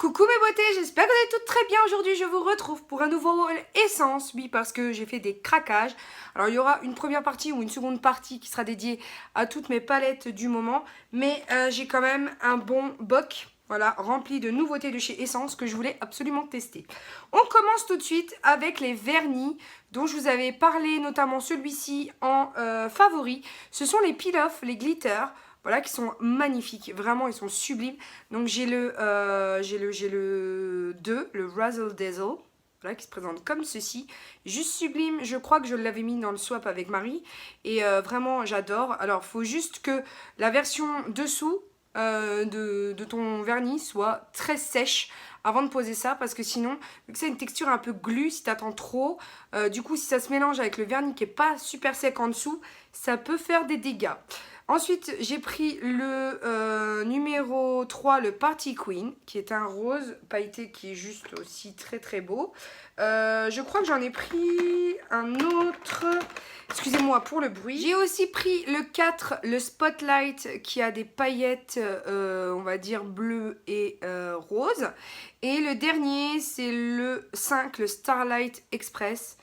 Coucou mes beautés, j'espère que vous allez toutes très bien. Aujourd'hui je vous retrouve pour un nouveau haul essence. Oui, parce que j'ai fait des craquages. Alors il y aura une première partie ou une seconde partie qui sera dédiée à toutes mes palettes du moment. Mais j'ai quand même un bon boc, voilà, rempli de nouveautés de chez Essence que je voulais absolument tester. On commence tout de suite avec les vernis dont je vous avais parlé, notamment celui-ci en favori. Ce sont les peel-off, les glitters. Voilà, qui sont magnifiques, vraiment ils sont sublimes. Donc j'ai le 2, le Razzle Dazzle, voilà, qui se présente comme ceci. Juste sublime, je crois que je l'avais mis dans le swap avec Marie. Et vraiment j'adore. Alors il faut juste que la version dessous de ton vernis soit très sèche avant de poser ça, parce que sinon, vu que c'est une texture un peu glu, si tu attends trop, du coup si ça se mélange avec le vernis qui est pas super sec en dessous, ça peut faire des dégâts. Ensuite, j'ai pris le numéro 3, le Party Queen, qui est un rose pailleté qui est juste aussi très très beau. Je crois que j'en ai pris un autre, excusez-moi pour le bruit. J'ai aussi pris le 4, le Spotlight, qui a des paillettes, on va dire bleues et roses. Et le dernier, c'est le 5, le Starlight Express.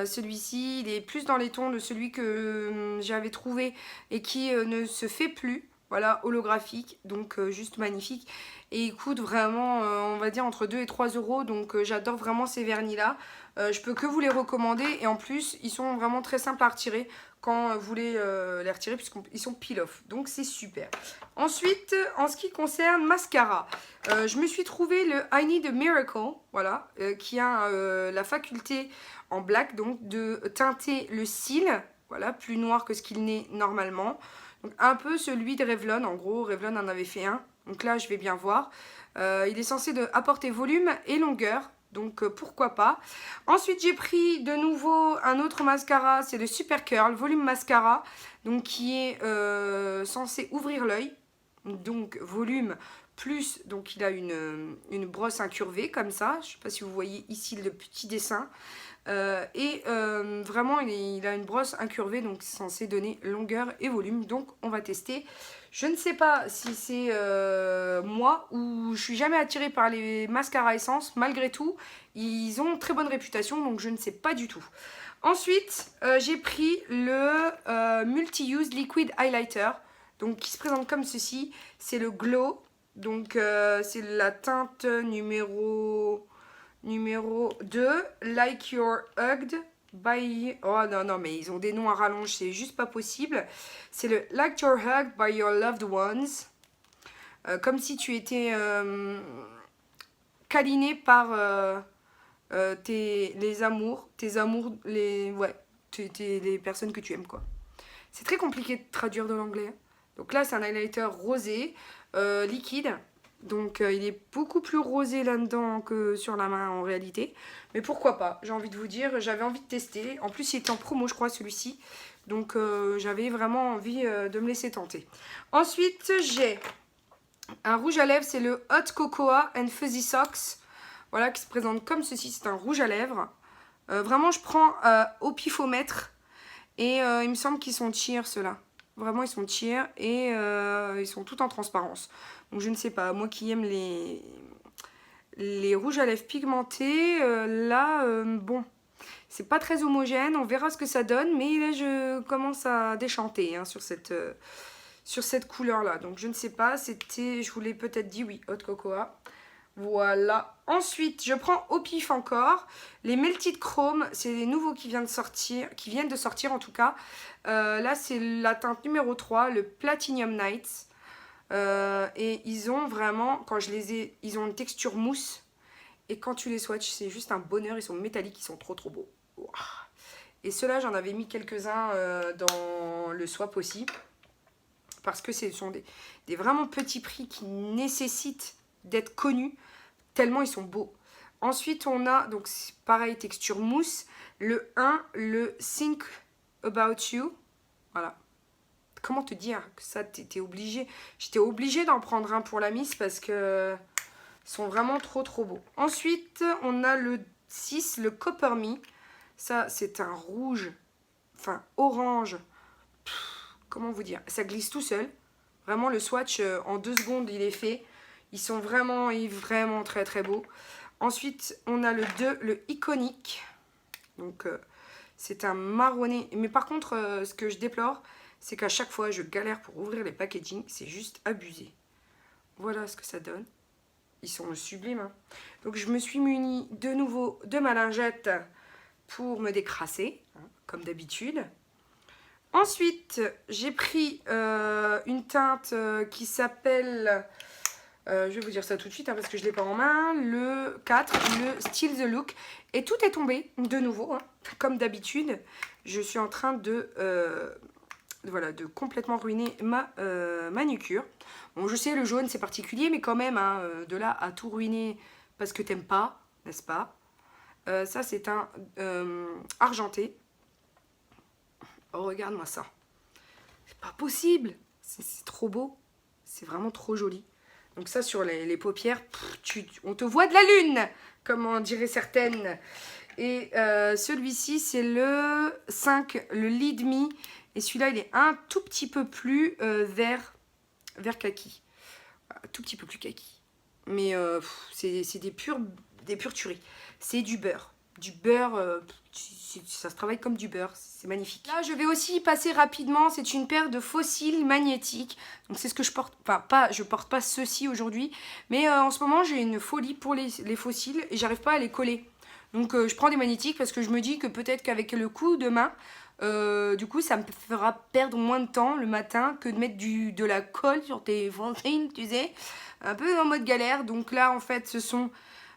Celui-ci, il est plus dans les tons de celui que j'avais trouvé et qui ne se fait plus. Voilà, holographique, donc juste magnifique. Et il coûte vraiment, on va dire, entre 2 et 3 euros. Donc j'adore vraiment ces vernis-là. Je peux que vous les recommander. Et en plus, ils sont vraiment très simples à retirer quand vous voulez les retirer, puisqu'ils sont peel-off. Donc c'est super. Ensuite, en ce qui concerne mascara, je me suis trouvé le I Need a Miracle, voilà, qui a la faculté en black, donc de teinter le cil, voilà, plus noir que ce qu'il n'est normalement. Donc un peu celui de Revlon, en gros, Revlon en avait fait un, donc là je vais bien voir. Il est censé apporter volume et longueur, donc pourquoi pas. Ensuite j'ai pris de nouveau un autre mascara, c'est le Super Curl Volume Mascara, donc qui est censé ouvrir l'œil, donc volume plus, donc il a une brosse incurvée comme ça, je ne sais pas si vous voyez ici le petit dessin. Vraiment il a une brosse incurvée, donc c'est censé donner longueur et volume. Donc on va tester. Je ne sais pas si c'est moi ou je suis jamais attirée par les mascaras essence. Malgré tout, ils ont très bonne réputation, donc je ne sais pas du tout. Ensuite, j'ai pris le Multi-Use Liquid Highlighter, donc qui se présente comme ceci. C'est le Glow, donc c'est la teinte numéro 2, Like You're Hugged by... Oh non, non, mais ils ont des noms à rallonge, c'est juste pas possible. C'est le Like You're Hugged by Your Loved Ones. Comme si tu étais câliné par les amours, les personnes que tu aimes, quoi. C'est très compliqué de traduire de l'anglais. Hein. Donc là, c'est un highlighter rosé, liquide. Donc il est beaucoup plus rosé là-dedans que sur la main en réalité. Mais pourquoi pas, j'ai envie de vous dire, j'avais envie de tester. En plus il était en promo je crois celui-ci. Donc j'avais vraiment envie de me laisser tenter. Ensuite j'ai un rouge à lèvres, c'est le Hot Cocoa and Fuzzy Socks. Voilà, qui se présente comme ceci, c'est un rouge à lèvres. Vraiment je prends au pifomètre. Et il me semble qu'ils sont cheer ceux-là. Vraiment, ils sont cheer et ils sont tout en transparence. Donc, je ne sais pas. Moi qui aime les rouges à lèvres pigmentés, bon, c'est pas très homogène. On verra ce que ça donne. Mais là, je commence à déchanter hein, sur cette couleur-là. Donc, je ne sais pas. Je vous l'ai peut-être dit, oui, Hot Cocoa. Voilà. Ensuite, je prends au pif encore les Melted Chrome. C'est les nouveaux qui viennent de sortir en tout cas. Là, c'est la teinte numéro 3, le Platinum Nights. Et ils ont vraiment, ils ont une texture mousse. Et quand tu les swatches, c'est juste un bonheur. Ils sont métalliques, ils sont trop trop beaux. Wow. Et ceux-là, j'en avais mis quelques-uns dans le swap aussi. Parce que ce sont des vraiment petits prix qui nécessitent d'être connus. Tellement ils sont beaux. Ensuite, on a, donc pareil, texture mousse. Le 1, le Think About You. Voilà. Comment te dire que ça, t'étais obligé. J'étais obligée d'en prendre un pour la Miss parce que ils sont vraiment trop trop beaux. Ensuite, on a le 6, le Copper Me. Ça, c'est un rouge, enfin orange. Comment vous dire? Ça glisse tout seul. Vraiment, le swatch, en 2 secondes, il est fait. Ils sont vraiment, vraiment très très beaux. Ensuite, on a le 2, le iconique. Donc, c'est un marronné. Mais par contre, ce que je déplore, c'est qu'à chaque fois, je galère pour ouvrir les packaging. C'est juste abusé. Voilà ce que ça donne. Ils sont sublimes. Hein. Donc, je me suis munie de nouveau de ma lingette pour me décrasser, hein, comme d'habitude. Ensuite, j'ai pris une teinte qui s'appelle... je vais vous dire ça tout de suite hein, parce que je ne l'ai pas en main. Le 4, le Still the Look. Et tout est tombé de nouveau, hein, comme d'habitude. Je suis en train de, voilà, de complètement ruiner ma manucure. Bon, je sais, le jaune c'est particulier, mais quand même, hein, de là à tout ruiner parce que t'aimes pas, n'est-ce pas? Ça, c'est un argenté. Oh, regarde-moi ça. C'est pas possible. C'est trop beau. C'est vraiment trop joli. Donc ça, sur les paupières, on te voit de la lune, comme on dirait certaines. Et celui-ci, c'est le 5, le Lead Me. Et celui-là, il est un tout petit peu plus vert kaki. Tout petit peu plus kaki. Mais c'est des pures tueries. C'est du beurre. Du beurre, ça se travaille comme du beurre, c'est magnifique. Là, je vais aussi passer rapidement, c'est une paire de fossiles magnétiques. Donc c'est ce que je porte, enfin je porte pas ceci aujourd'hui, mais en ce moment j'ai une folie pour les fossiles et j'arrive pas à les coller. Donc je prends des magnétiques parce que je me dis que peut-être qu'avec le coup de main, du coup ça me fera perdre moins de temps le matin que de mettre de la colle sur tes fossiles, tu sais. Un peu en mode galère, donc là en fait ce sont...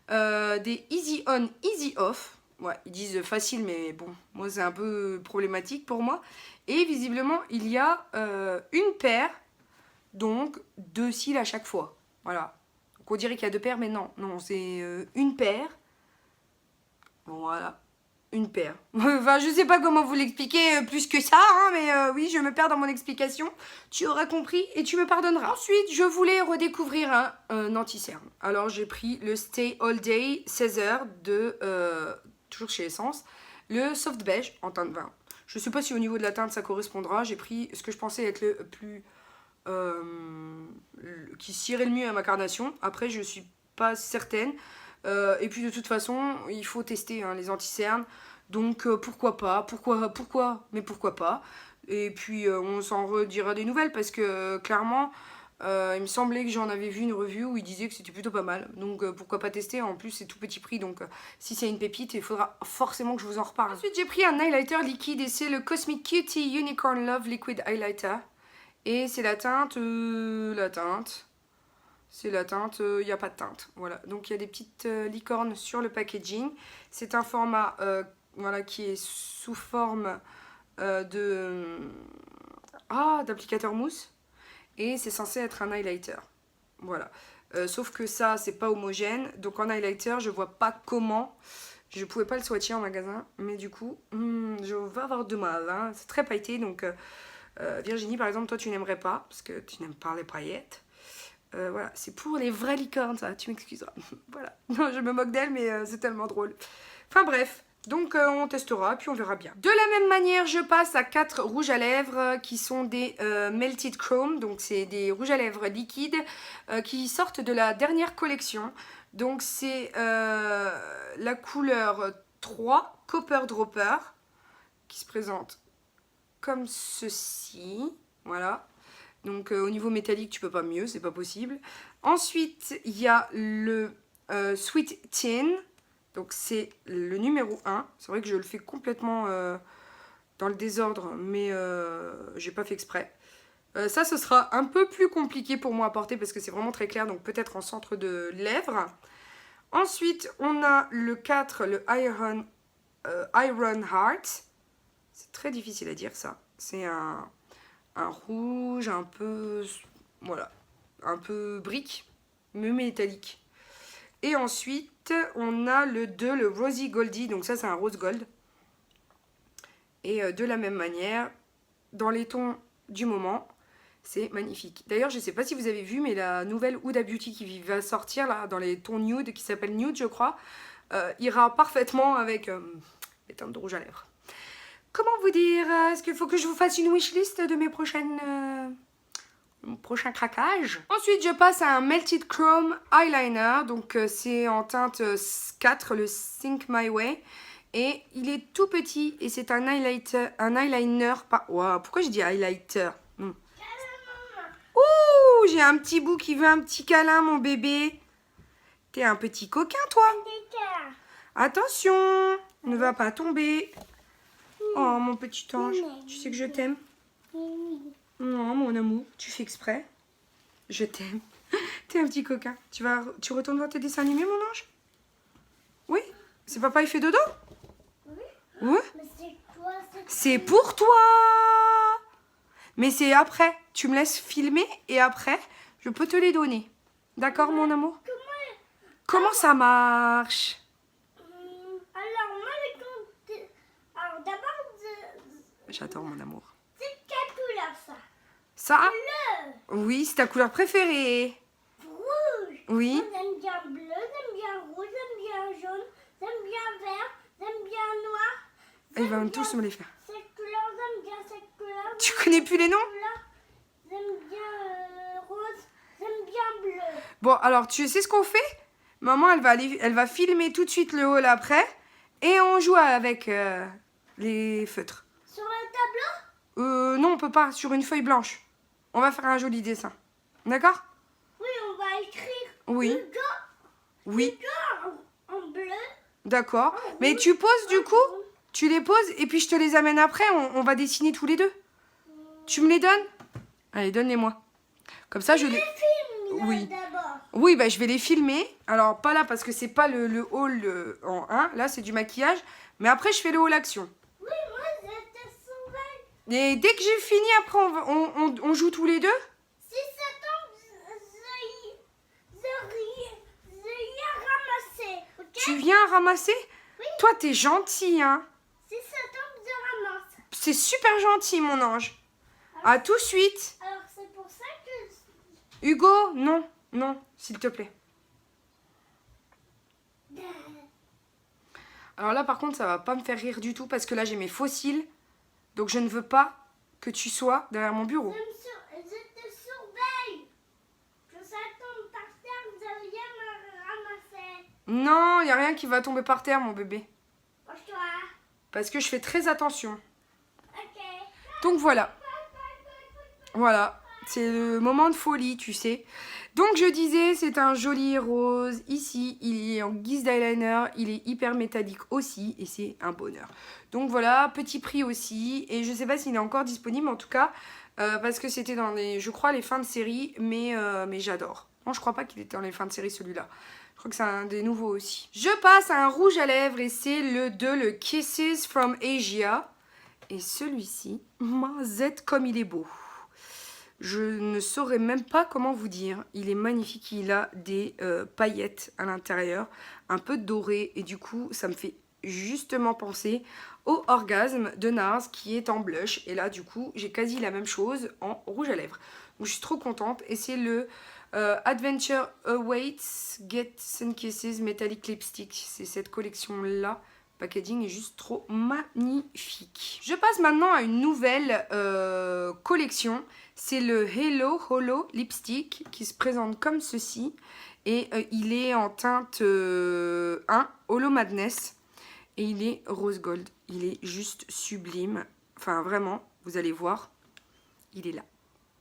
des easy on, easy off. Ouais, ils disent facile, mais bon, moi c'est un peu problématique pour moi. Et visiblement, il y a une paire, donc 2 cils à chaque fois. Voilà. Donc on dirait qu'il y a 2 paires, mais non, c'est une paire. Bon, voilà. Une paire. Enfin, je sais pas comment vous l'expliquer plus que ça, hein, mais oui, je me perds dans mon explication. Tu auras compris et tu me pardonneras. Ensuite, je voulais redécouvrir un anti-cerne. Alors, j'ai pris le Stay All Day 16 heures de, toujours chez Essence, le Soft Beige en teinte vin. Je sais pas si au niveau de la teinte ça correspondra. J'ai pris ce que je pensais être le plus... qui cirait le mieux à ma carnation. Après, je suis pas certaine. Et puis de toute façon, il faut tester hein, les anti-cernes. Donc pourquoi pas, mais pourquoi pas. Et puis on s'en redira des nouvelles parce que clairement, il me semblait que j'en avais vu une review où il disait que c'était plutôt pas mal. Donc pourquoi pas tester, en plus c'est tout petit prix. Donc si c'est une pépite, il faudra forcément que je vous en reparle. Ensuite j'ai pris un highlighter liquide et c'est le Cosmic Cutie Unicorn Love Liquid Highlighter. Et c'est la teinte... C'est la teinte, il n'y a pas de teinte. Voilà. Donc il y a des petites licornes sur le packaging. C'est un format voilà, qui est sous forme d'applicateur mousse. Et c'est censé être un highlighter. Voilà. Sauf que ça, c'est pas homogène. Donc en highlighter, je vois pas comment. Je pouvais pas le swatcher en magasin. Mais du coup, je vais avoir de mal. Hein. C'est très pailleté. Donc Virginie, par exemple, toi, tu n'aimerais pas. Parce que tu n'aimes pas les paillettes. Voilà, c'est pour les vraies licornes, ça, tu m'excuseras. Voilà, non, je me moque d'elle, mais c'est tellement drôle. Enfin bref, donc on testera, puis on verra bien. De la même manière, je passe à 4 rouges à lèvres qui sont des Melted Chrome. Donc c'est des rouges à lèvres liquides qui sortent de la dernière collection. Donc c'est la couleur 3, Copper Dropper, qui se présente comme ceci. Voilà. Donc au niveau métallique, tu peux pas mieux, c'est pas possible. Ensuite, il y a le Sweet Tin. Donc c'est le numéro 1. C'est vrai que je le fais complètement dans le désordre, mais j'ai pas fait exprès. Ça, ce sera un peu plus compliqué pour moi à porter parce que c'est vraiment très clair, donc peut-être en centre de lèvres. Ensuite, on a le 4, le Iron Heart. C'est très difficile à dire ça. C'est un rouge un peu, voilà, un peu brique, mais métallique. Et ensuite, on a le 2, le Rosy Goldie, donc ça c'est un rose gold. Et de la même manière, dans les tons du moment, c'est magnifique. D'ailleurs, je ne sais pas si vous avez vu, mais la nouvelle Huda Beauty qui va sortir là, dans les tons nude, qui s'appelle Nude, je crois, ira parfaitement avec les teintes de rouge à lèvres. Comment vous dire? Est-ce qu'il faut que je vous fasse une wishlist de mes prochaines mon prochain craquage. Ensuite, je passe à un Melted Chrome Eyeliner. Donc, c'est en teinte 4, le Think My Way. Et il est tout petit et c'est un eyeliner. Wow, pourquoi je dis highlighter? Ouh, j'ai un petit bout qui veut un petit câlin, mon bébé. T'es un petit coquin, toi. Attention, ne va pas tomber. Oh, mon petit ange, tu sais que je t'aime. Non, mon amour, tu fais exprès. Je t'aime. T'es un petit coquin. Tu retournes voir tes dessins animés, mon ange? Oui? C'est papa, il fait dodo? Oui. C'est pour toi. Mais c'est après. Tu me laisses filmer et après, je peux te les donner. D'accord, mon amour? Comment ça marche? Alors, moi, alors d'abord, J'adore mon amour. c'est quelle couleur ça? Ça? Bleu. Oui, c'est ta couleur préférée. Rouge. Oui. Moi, j'aime bien bleu, j'aime bien rouge, j'aime bien jaune, j'aime bien vert, j'aime bien noir. Ils vont tous me les faire. Cette couleur, j'aime bien cette couleur. Tu connais plus les noms? J'aime bien rose, j'aime bien bleu. Bon, alors, tu sais ce qu'on fait? Maman, elle va filmer tout de suite le haul après. Et on joue avec les feutres. Sur le tableau? Non, on peut pas. Sur une feuille blanche. On va faire un joli dessin. D'accord? Oui, on va écrire. Oui. Hugo, Oui. Hugo en bleu. D'accord. Mais tu poses du coup? Tu les poses et puis je te les amène après. On va dessiner tous les deux. Tu me les donnes? Allez, donne-les-moi. Comme ça, je les... Film, Oui. d'abord. Oui, bah, je vais les filmer. Alors, pas là parce que c'est pas le haul en 1. Là, c'est du maquillage. Mais après, je fais le haul action. Oui, moi, je te surveille. Et dès que j'ai fini, après, on joue tous les deux. Si ça tombe, je y ramasser, ok? Tu viens ramasser? Oui. Toi, t'es gentil, hein? Si ça tombe, je ramasse. C'est super gentil, mon ange. À tout de suite. Alors, c'est pour ça que... Hugo, non, non, s'il te plaît. Alors là, par contre, ça va pas me faire rire du tout parce que là, j'ai mes fossiles. Donc, je ne veux pas que tu sois derrière mon bureau. Je te surveille. Que ça tombe par terre, je viens me ramasser. Non, il n'y a rien qui va tomber par terre, mon bébé. Pour-toi. Parce que je fais très attention. Ok. Donc, voilà. Voilà. C'est le moment de folie, tu sais. Donc, je disais, c'est un joli rose. Ici, il est en guise d'eyeliner. Il est hyper métallique aussi. Et c'est un bonheur. Donc, voilà. Petit prix aussi. Et je sais pas s'il est encore disponible. En tout cas, parce que c'était dans les, je crois, les fins de série. Mais j'adore. Non, je crois pas qu'il était dans les fins de série, celui-là. Je crois que c'est un des nouveaux aussi. Je passe à un rouge à lèvres. Et c'est le Kisses from Asia. Et celui-ci, Z comme il est beau. Je ne saurais même pas comment vous dire. Il est magnifique, il a des paillettes à l'intérieur, un peu doré. Et du coup, ça me fait justement penser au Orgasme de NARS qui est en blush. Et là, du coup, j'ai quasi la même chose en rouge à lèvres. Donc, je suis trop contente. Et c'est le Adventure Awaits Get Sun Kisses Metallic Lipstick. C'est cette collection-là. Le packaging est juste trop magnifique. Je passe maintenant à une nouvelle collection. C'est le Hello Holo Lipstick qui se présente comme ceci. Et il est en teinte 1, Holo Madness. Et il est rose gold. Il est juste sublime. Enfin, vraiment, vous allez voir. Il est là.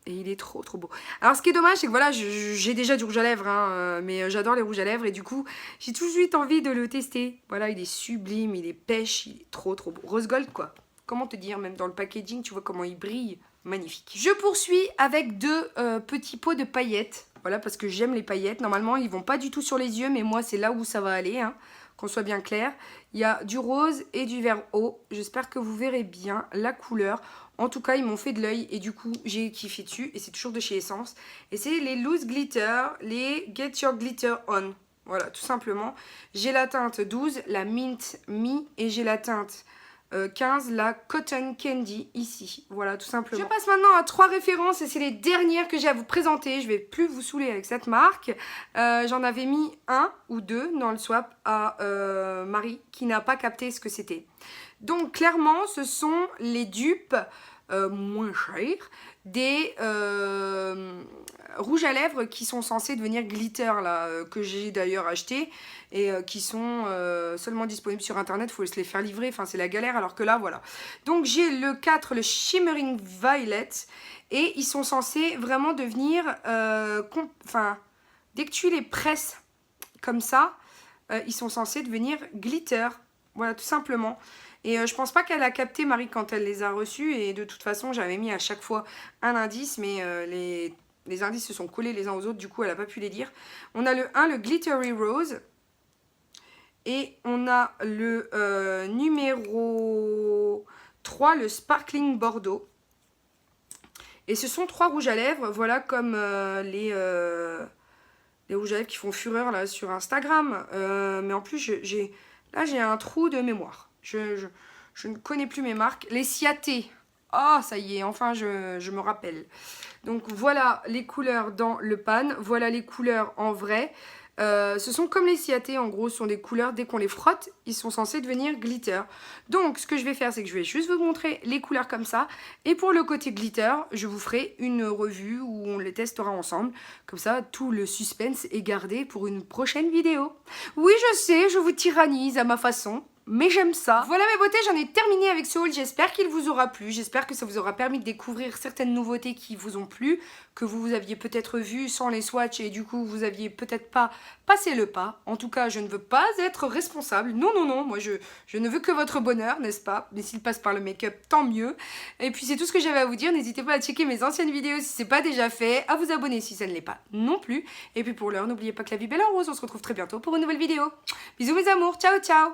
Et il est trop trop beau. Alors ce qui est dommage, c'est que voilà, j'ai déjà du rouge à lèvres, hein, mais j'adore les rouges à lèvres et du coup, j'ai tout de suite envie de le tester. Voilà, il est sublime, il est pêche, il est trop trop beau. Rose gold quoi. Comment te dire, même dans le packaging, tu vois comment il brille. Magnifique. Je poursuis avec deux petits pots de paillettes. Voilà, parce que j'aime les paillettes. Normalement, ils vont pas du tout sur les yeux, mais moi, c'est là où ça va aller, hein, qu'on soit bien clair. Il y a du rose et du vert eau. J'espère que vous verrez bien la couleur. En tout cas, ils m'ont fait de l'œil et du coup, j'ai kiffé dessus. Et c'est toujours de chez Essence. Et c'est les Loose Glitter, les Get Your Glitter On. Voilà, tout simplement. J'ai la teinte 12, la Mint Me. Et j'ai la teinte 15, la Cotton Candy ici. Voilà, tout simplement. Je passe maintenant à 3 références et c'est les dernières que j'ai à vous présenter. Je vais plus vous saouler avec cette marque. J'en avais mis 1 ou 2 dans le swap à Marie qui n'a pas capté ce que c'était. Donc clairement, ce sont les dupes moins cher, des rouges à lèvres qui sont censés devenir glitter, là, que j'ai d'ailleurs acheté, et qui sont seulement disponibles sur internet, il faut se les faire livrer, enfin c'est la galère, alors que là, voilà. Donc j'ai le 4, le Shimmering Violet, et ils sont censés vraiment devenir, enfin, dès que tu les presses comme ça, ils sont censés devenir glitter, voilà, tout simplement. Et je pense pas qu'elle a capté, Marie, quand elle les a reçus, et de toute façon, j'avais mis à chaque fois un indice, mais les indices se sont collés les uns aux autres, du coup, elle n'a pas pu les lire. On a le 1, le Glittery Rose, et on a le numéro 3, le Sparkling Bordeaux. Et ce sont 3 rouges à lèvres, voilà, comme les rouges à lèvres qui font fureur là sur Instagram. Mais en plus, là, j'ai un trou de mémoire. Je ne connais plus mes marques. Les Ciaté. Ah, ça y est, enfin, je me rappelle. Donc, voilà les couleurs dans le pan. Voilà les couleurs en vrai. Ce sont comme les Ciaté, en gros, ce sont des couleurs, dès qu'on les frotte, ils sont censés devenir glitter. Donc, ce que je vais faire, c'est que je vais juste vous montrer les couleurs comme ça. Et pour le côté glitter, je vous ferai une revue où on les testera ensemble. Comme ça, tout le suspense est gardé pour une prochaine vidéo. Oui, je sais, je vous tyrannise à ma façon. Mais j'aime ça. Voilà mes beautés, j'en ai terminé avec ce haul. J'espère qu'il vous aura plu. J'espère que ça vous aura permis de découvrir certaines nouveautés qui vous ont plu, que vous aviez peut-être vu sans les swatchs et du coup vous aviez peut-être pas passé le pas. En tout cas, je ne veux pas être responsable. Non, non, non, moi je ne veux que votre bonheur, n'est-ce pas? Mais s'il passe par le make-up, tant mieux. Et puis c'est tout ce que j'avais à vous dire. N'hésitez pas à checker mes anciennes vidéos si c'est pas déjà fait, à vous abonner si ça ne l'est pas non plus. Et puis pour l'heure, n'oubliez pas que la vie est belle en rose. On se retrouve très bientôt pour une nouvelle vidéo. Bisous mes amours, ciao ciao.